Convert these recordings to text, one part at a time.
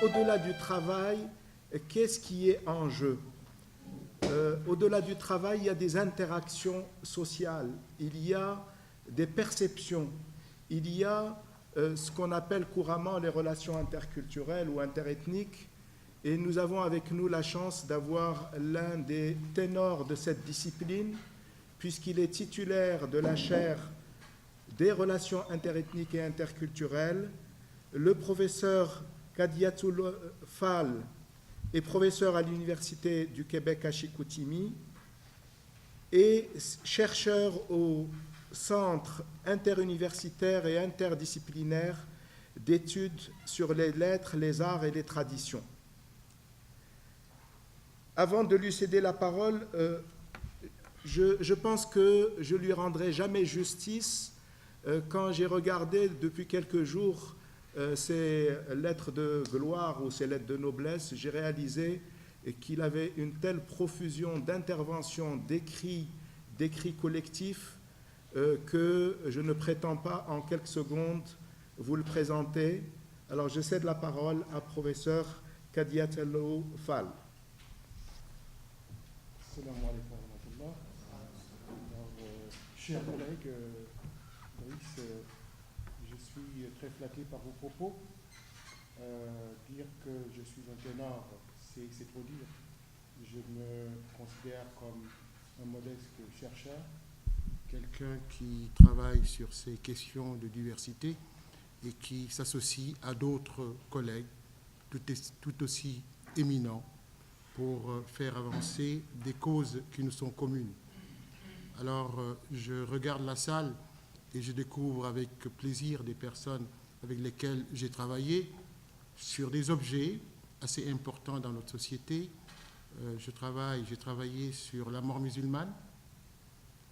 au-delà du travail, qu'est-ce qui est en jeu? Au-delà du travail, il y a des interactions sociales, il y a des perceptions, il y a ce qu'on appelle couramment les relations interculturelles ou interethniques. Et nous avons avec nous la chance d'avoir l'un des ténors de cette discipline, puisqu'il est titulaire de la chaire des relations interethniques et interculturelles. Le professeur Kadiatou Fall est professeur à l'Université du Québec à Chicoutimi et chercheur au Centre interuniversitaire et interdisciplinaire d'études sur les lettres, les arts et les traditions. Avant de lui céder la parole, je pense que je lui rendrai jamais justice quand j'ai regardé depuis quelques jours ces lettres de gloire ou ces lettres de noblesse. J'ai réalisé qu'il avait une telle profusion d'interventions, d'écrits collectifs que je ne prétends pas en quelques secondes vous le présenter. Alors je cède la parole à professeur Kadiatou Fall. Assalamu alaikum wa rahmatullah. Alors, chers collègues, Brice, je suis très flatté par vos propos. Dire que je suis un ténor, c'est trop dire. Je me considère comme un modeste chercheur, quelqu'un qui travaille sur ces questions de diversité et qui s'associe à d'autres collègues tout aussi éminents pour faire avancer des causes qui nous sont communes. Alors, je regarde la salle et je découvre avec plaisir des personnes avec lesquelles j'ai travaillé sur des objets assez importants dans notre société. J'ai travaillé sur la mort musulmane.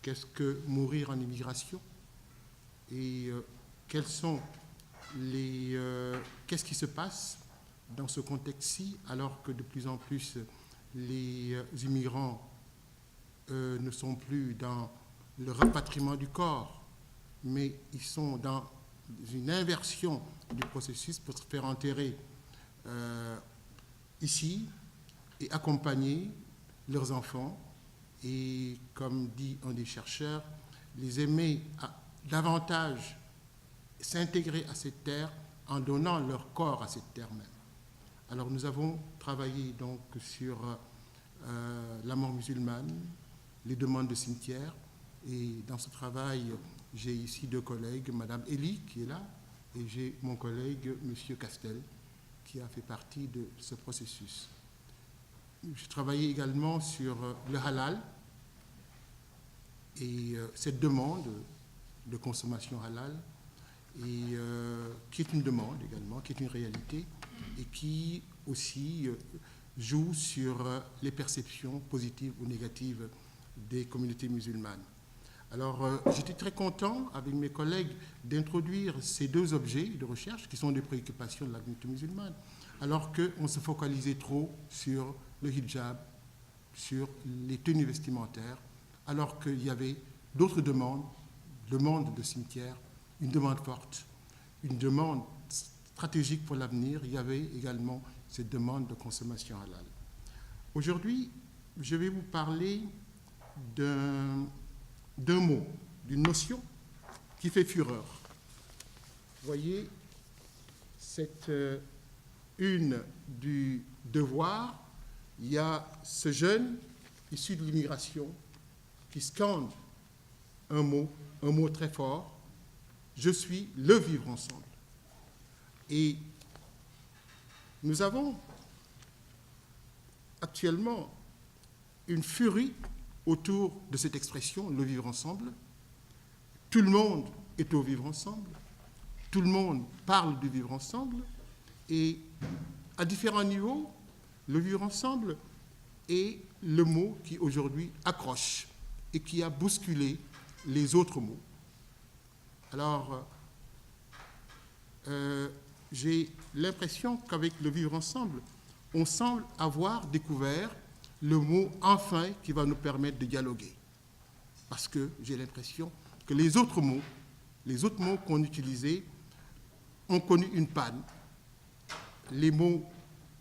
Qu'est-ce que mourir en immigration? Et qu'est-ce qui se passe dans ce contexte-ci, alors que de plus en plus les immigrants ne sont plus dans le rapatriement du corps, mais ils sont dans une inversion du processus pour se faire enterrer ici et accompagner leurs enfants et, comme dit un des chercheurs, les aimer davantage s'intégrer à cette terre en donnant leur corps à cette terre même. Alors nous avons travaillé donc sur la mort musulmane, les demandes de cimetière, et dans ce travail, j'ai ici deux collègues, Madame Elie qui est là, et j'ai mon collègue Monsieur Castel qui a fait partie de ce processus. J'ai travaillé également sur le halal et cette demande de consommation halal, et qui est une demande également, qui est une réalité, et qui aussi joue sur les perceptions positives ou négatives des communautés musulmanes. Alors, j'étais très content, avec mes collègues, d'introduire ces deux objets de recherche qui sont des préoccupations de la communauté musulmane, alors qu'on se focalisait trop sur le hijab, sur les tenues vestimentaires, alors qu'il y avait d'autres demandes de cimetière, une demande forte, une demande stratégique pour l'avenir. Il y avait également cette demande de consommation halal. Aujourd'hui, je vais vous parler d'un mot, d'une notion qui fait fureur. Vous voyez, cette une du Devoir, il y a ce jeune issu de l'immigration qui scande un mot très fort: je suis le vivre ensemble. Et nous avons actuellement une furie autour de cette expression, le vivre ensemble. Tout le monde est au vivre ensemble, tout le monde parle du vivre ensemble, et à différents niveaux, le vivre ensemble est le mot qui aujourd'hui accroche et qui a bousculé les autres mots. Alors, j'ai l'impression qu'avec le vivre ensemble, on semble avoir découvert le mot enfin qui va nous permettre de dialoguer. Parce que j'ai l'impression que les autres mots qu'on utilisait ont connu une panne. Les mots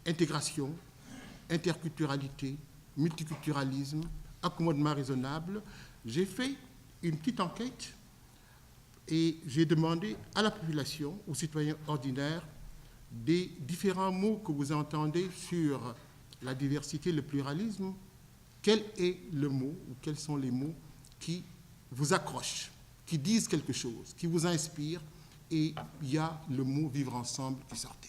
intégration, interculturalité, multiculturalisme, accommodement raisonnable. J'ai fait une petite enquête et j'ai demandé à la population, aux citoyens ordinaires, des différents mots que vous entendez sur la diversité, le pluralisme, quel est le mot ou quels sont les mots qui vous accrochent, qui disent quelque chose, qui vous inspirent, et il y a le mot vivre ensemble qui sortait.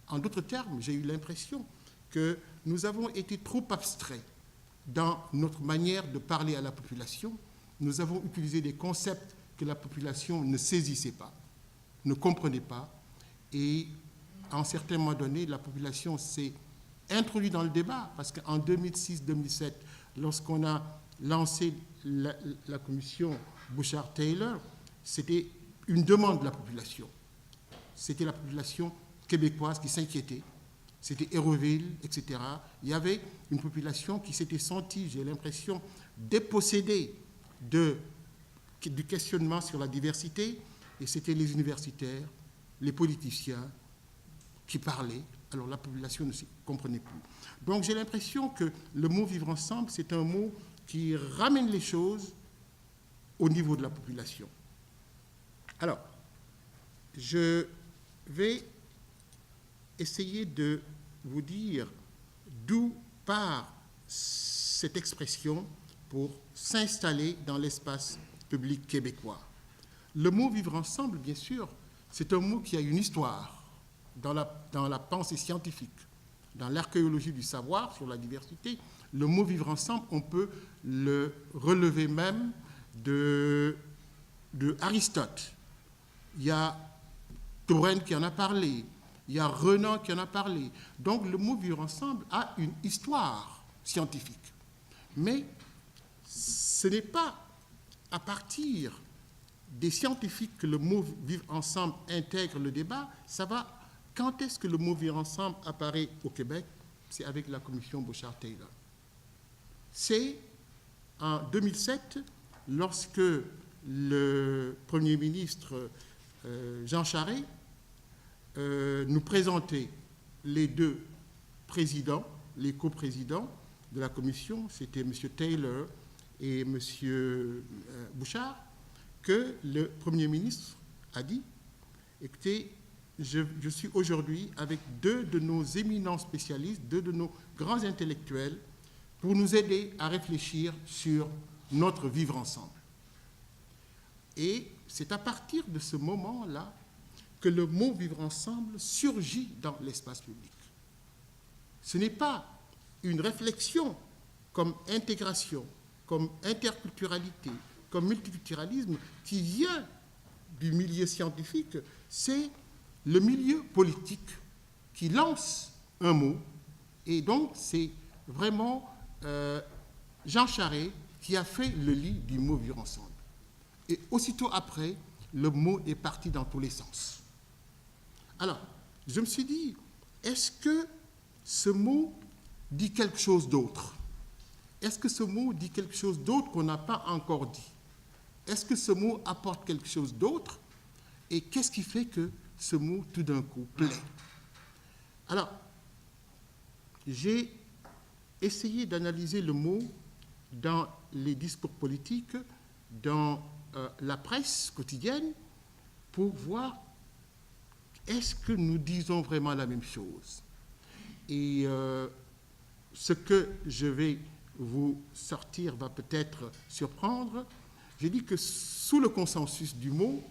En d'autres termes, j'ai eu l'impression que nous avons été trop abstraits dans notre manière de parler à la population. Nous avons utilisé des concepts que la population ne saisissait pas, ne comprenait pas, et à un certain moment donné, la population s'est introduite dans le débat, parce qu'en 2006-2007, lorsqu'on a lancé la commission Bouchard-Taylor, c'était une demande de la population. C'était la population québécoise qui s'inquiétait. C'était Hérouville, etc. Il y avait une population qui s'était sentie, j'ai l'impression, dépossédée du questionnement sur la diversité, et c'était les universitaires, les politiciens qui parlaient, alors la population ne se comprenait plus. Donc j'ai l'impression que le mot vivre ensemble, c'est un mot qui ramène les choses au niveau de la population. Alors, je vais essayer de vous dire d'où part cette expression pour s'installer dans l'espace public québécois. Le mot vivre ensemble, bien sûr, c'est un mot qui a une histoire dans la pensée scientifique, dans l'archéologie du savoir sur la diversité. Le mot vivre ensemble, on peut le relever même de Aristote. Il y a Touraine qui en a parlé, il y a Renan qui en a parlé. Donc le mot vivre ensemble a une histoire scientifique. Mais ce n'est pas à partir des scientifiques que le mot vivre ensemble intègre le débat. Ça va. Quand est-ce que le mot vivre ensemble apparaît au Québec? C'est avec la commission Bouchard-Taylor. C'est en 2007, lorsque le Premier ministre Jean Charest nous présentait les deux présidents, les coprésidents de la commission, c'était M. Taylor et M. Bouchard, que le Premier ministre a dit, écoutez, je suis aujourd'hui avec deux de nos éminents spécialistes, deux de nos grands intellectuels, pour nous aider à réfléchir sur notre vivre ensemble. Et c'est à partir de ce moment-là que le mot vivre ensemble surgit dans l'espace public. Ce n'est pas une réflexion comme intégration, comme interculturalité, comme multiculturalisme qui vient du milieu scientifique, c'est le milieu politique qui lance un mot, et donc c'est vraiment Jean Charest qui a fait le lit du mot vivre ensemble. Et aussitôt après, le mot est parti dans tous les sens. Alors, je me suis dit, est-ce que ce mot dit quelque chose d'autre? Est-ce que ce mot dit quelque chose d'autre qu'on n'a pas encore dit? Est-ce que ce mot apporte quelque chose d'autre? Et qu'est-ce qui fait que ce mot, tout d'un coup, plaît? Alors, j'ai essayé d'analyser le mot dans les discours politiques, dans la presse quotidienne, pour voir est-ce que nous disons vraiment la même chose. Et ce que je vais vous sortir va peut-être surprendre. J'ai dit que sous le consensus du mot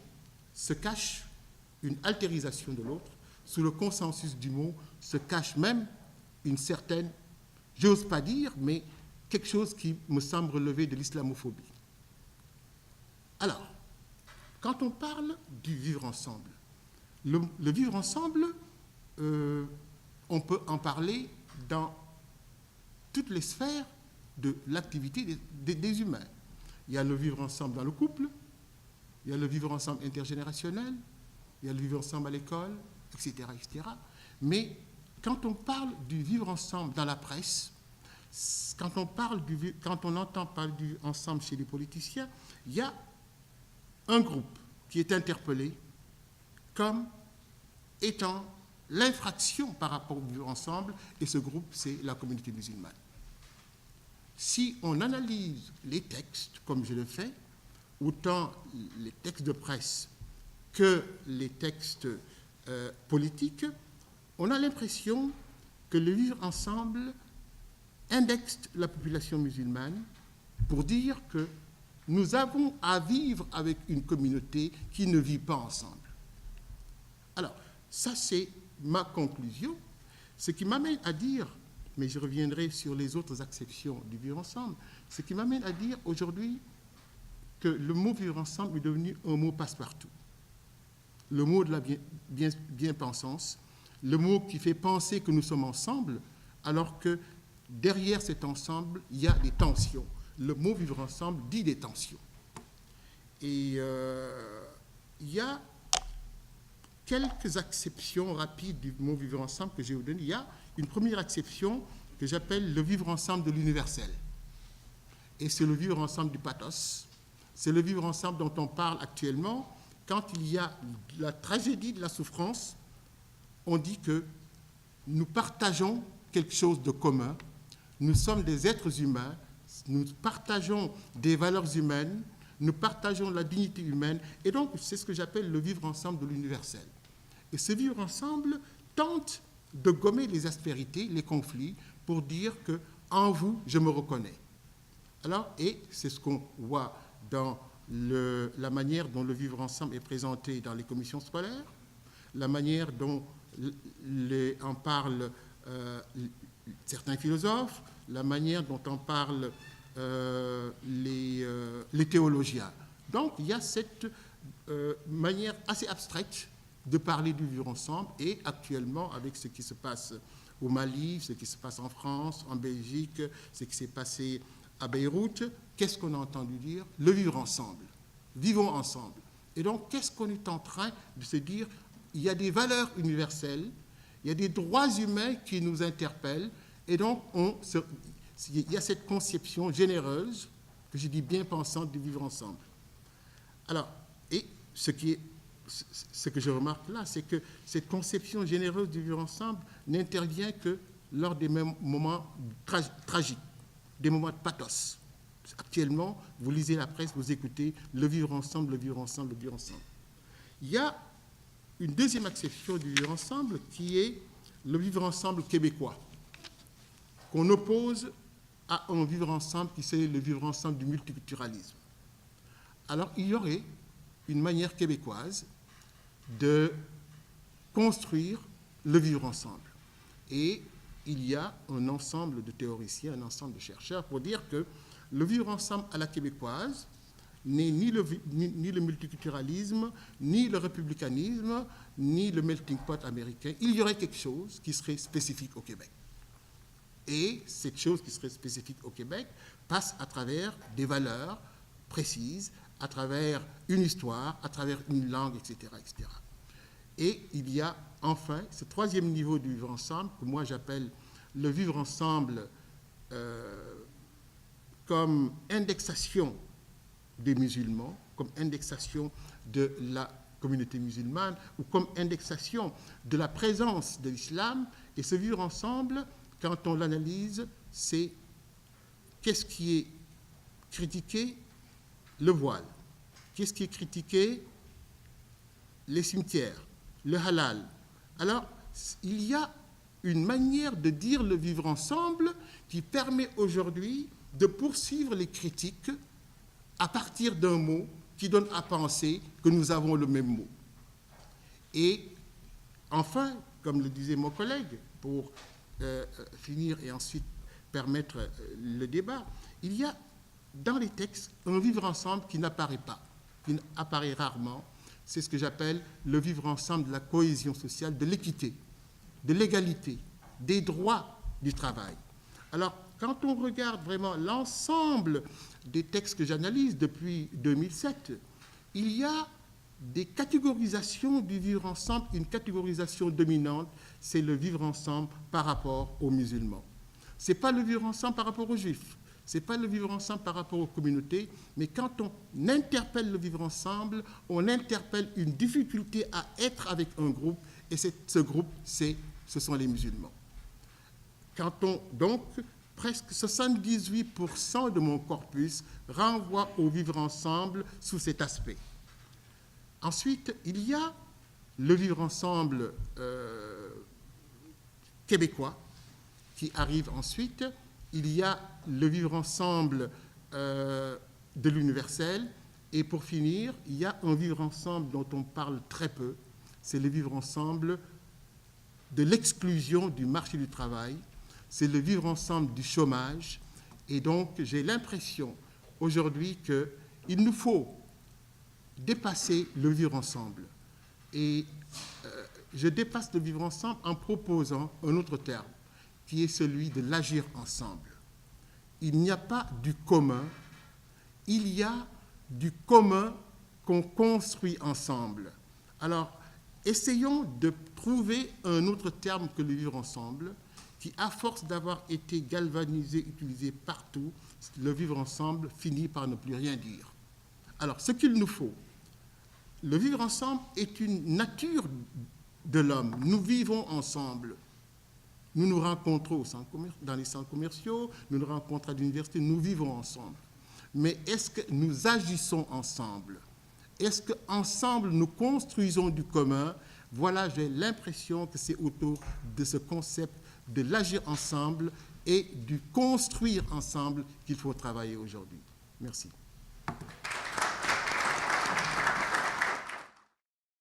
se cache une altérisation de l'autre. Sous le consensus du mot se cache même une certaine, j'ose pas dire, mais quelque chose qui me semble relever de l'islamophobie. Alors, quand on parle du vivre ensemble, le vivre ensemble, on peut en parler dans toutes les sphères de l'activité des humains. Il y a le vivre ensemble dans le couple, il y a le vivre ensemble intergénérationnel, il y a le vivre ensemble à l'école, etc., etc. Mais quand on parle du vivre ensemble dans la presse, quand on entend parler du vivre ensemble chez les politiciens, il y a un groupe qui est interpellé comme étant l'infraction par rapport au vivre ensemble, et ce groupe, c'est la communauté musulmane. Si on analyse les textes, comme je le fais, autant les textes de presse que les textes politiques, on a l'impression que le vivre ensemble indexe la population musulmane pour dire que nous avons à vivre avec une communauté qui ne vit pas ensemble. Alors, ça c'est ma conclusion, ce qui m'amène à dire, mais je reviendrai sur les autres acceptions du vivre ensemble, ce qui m'amène à dire aujourd'hui que le mot vivre ensemble est devenu un mot passe-partout. Le mot de la bien-pensance, le mot qui fait penser que nous sommes ensemble, alors que derrière cet ensemble, il y a des tensions. Le mot vivre ensemble dit des tensions. Et il y a quelques acceptions rapides du mot vivre ensemble que je vais vous donner. Il y a une première acception que j'appelle le vivre ensemble de l'universel. Et c'est le vivre ensemble du pathos. C'est le vivre ensemble dont on parle actuellement. Quand il y a la tragédie de la souffrance, on dit que nous partageons quelque chose de commun. Nous sommes des êtres humains. Nous partageons des valeurs humaines. Nous partageons la dignité humaine. Et donc, c'est ce que j'appelle le vivre ensemble de l'universel. Et ce vivre ensemble tente de gommer les aspérités, les conflits, pour dire que en vous, je me reconnais. Alors, et c'est ce qu'on voit dans la manière dont le vivre ensemble est présenté dans les commissions scolaires, la manière dont en parlent certains philosophes, la manière dont en parlent les théologiens. Donc, il y a cette manière assez abstraite de parler du vivre ensemble, et actuellement, avec ce qui se passe au Mali, ce qui se passe en France, en Belgique, ce qui s'est passé à Beyrouth, qu'est-ce qu'on a entendu dire? Le vivre ensemble. Vivons ensemble. Et donc, qu'est-ce qu'on est en train de se dire? Il y a des valeurs universelles, il y a des droits humains qui nous interpellent, et donc il y a cette conception généreuse, que je dis bien pensante, du vivre ensemble. Alors, et ce que je remarque là, c'est que cette conception généreuse du vivre ensemble n'intervient que lors des mêmes moments tragiques, des moments de pathos. Actuellement, vous lisez la presse, vous écoutez le vivre ensemble, le vivre ensemble, le vivre ensemble. Il y a une deuxième acception du vivre ensemble qui est le vivre ensemble québécois, qu'on oppose à un vivre ensemble qui c'est le vivre ensemble du multiculturalisme. Alors, il y aurait une manière québécoise de construire le vivre ensemble. Et il y a un ensemble de théoriciens, un ensemble de chercheurs pour dire que le vivre ensemble à la québécoise n'est ni le multiculturalisme, ni le républicanisme, ni le melting pot américain. Il y aurait quelque chose qui serait spécifique au Québec. Et cette chose qui serait spécifique au Québec passe à travers des valeurs précises, à travers une histoire, à travers une langue, etc., etc. Et il y a enfin ce troisième niveau du vivre ensemble, que moi j'appelle le vivre ensemble comme indexation des musulmans, comme indexation de la communauté musulmane, ou comme indexation de la présence de l'islam. Et ce vivre ensemble, quand on l'analyse, c'est qu'est-ce qui est critiqué? Le voile. Qu'est-ce qui est critiqué? Les cimetières, le halal. Alors, il y a une manière de dire le vivre ensemble qui permet aujourd'hui de poursuivre les critiques à partir d'un mot qui donne à penser que nous avons le même mot. Et enfin, comme le disait mon collègue, pour finir et ensuite permettre le débat, il y a dans les textes un vivre ensemble qui n'apparaît pas, qui apparaît rarement. C'est ce que j'appelle le vivre ensemble de la cohésion sociale, de l'équité, de l'égalité, des droits du travail. Alors, quand on regarde vraiment l'ensemble des textes que j'analyse depuis 2007, il y a des catégorisations du vivre ensemble. Une catégorisation dominante, c'est le vivre ensemble par rapport aux musulmans. Ce n'est pas le vivre ensemble par rapport aux juifs, ce n'est pas le vivre ensemble par rapport aux communautés, mais quand on interpelle le vivre ensemble, on interpelle une difficulté à être avec un groupe et ce groupe, ce sont les musulmans. Donc, presque 78% de mon corpus renvoie au vivre ensemble sous cet aspect. Ensuite, il y a le vivre ensemble québécois qui arrive ensuite. Il y a le vivre ensemble de l'universel. Et pour finir, il y a un vivre ensemble dont on parle très peu. C'est le vivre ensemble de l'exclusion du marché du travail. C'est le vivre ensemble du chômage. Et donc, j'ai l'impression aujourd'hui qu'il nous faut dépasser le vivre ensemble. Et je dépasse le vivre ensemble en proposant un autre terme, qui est celui de l'agir ensemble. Il n'y a pas du commun, il y a du commun qu'on construit ensemble. Alors, essayons de trouver un autre terme que le vivre ensemble, qui, à force d'avoir été galvanisé, utilisé partout, le vivre ensemble finit par ne plus rien dire. Alors, ce qu'il nous faut, le vivre ensemble est une nature de l'homme. Nous vivons ensemble. Nous nous rencontrons dans les centres commerciaux, nous nous rencontrons à l'université, nous vivons ensemble. Mais est-ce que nous agissons ensemble? Est-ce qu'ensemble nous construisons du commun? Voilà, j'ai l'impression que c'est autour de ce concept de l'agir ensemble et du construire ensemble qu'il faut travailler aujourd'hui. Merci.